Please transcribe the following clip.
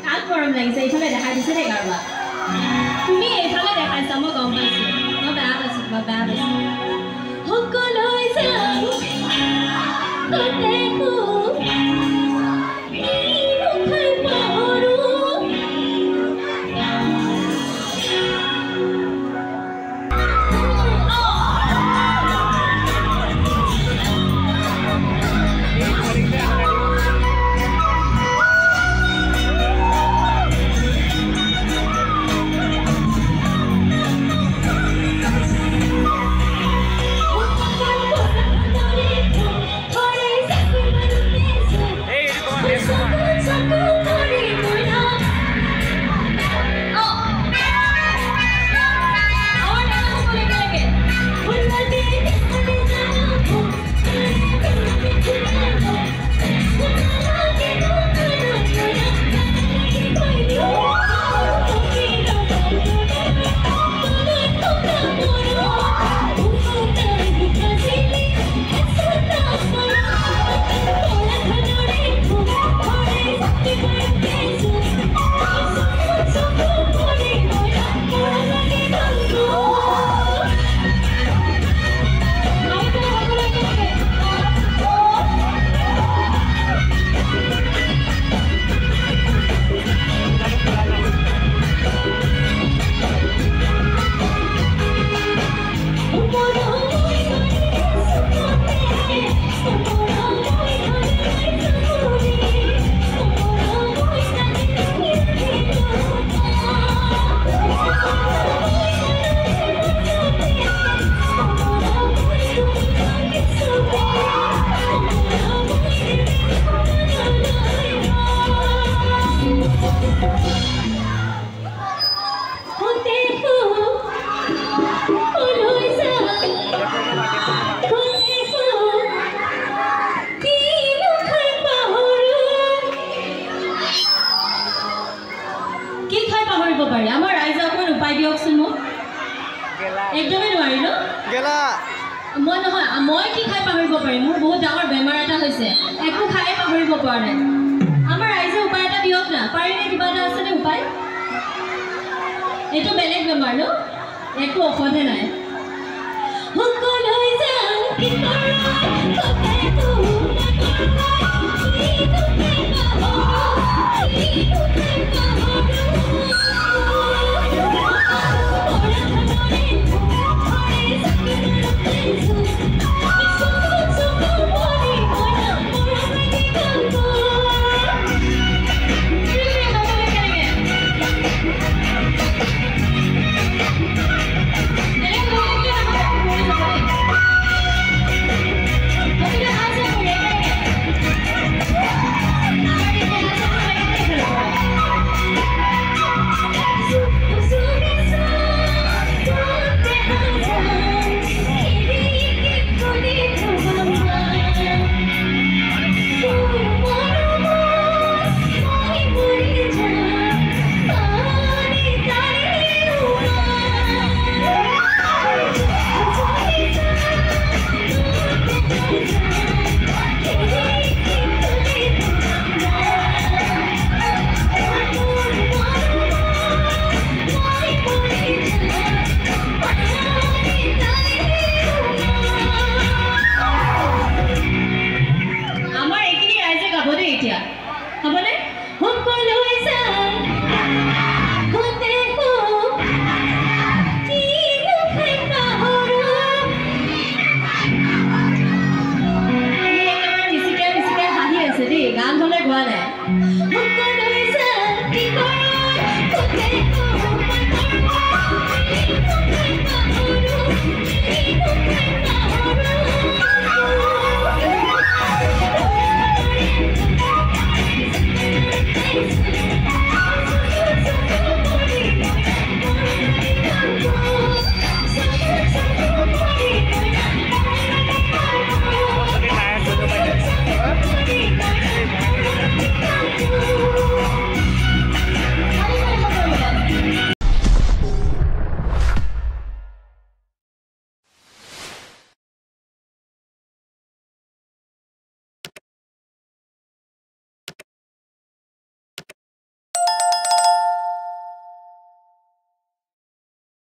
কাক গৰম লাগিছে এইফালে দেখাই দিছে দেই কাৰোবাক তুমি এইফালে দেখাইছা মই গম পাইছোঁ মই বেয়া পাইছোঁ সকলোৱে যাওঁ দেখো একদমই নোৱাৰি ন গেলা মই নহয় মই কি খাই পাহৰিব পাৰিম মোৰ বহুত ডাঙৰ বেমাৰ এটা হৈছে একো খাই পাহৰিব পৰা নাই আমাৰ ৰাইজে উপায় এটা দিয়ক না পাৰিনে কিবা এটা আছেনে উপায় এইটো বেলেগ বেমাৰ ন একো ঔষধে নাই সকলোৱে যাওঁ কি হ'ব নে?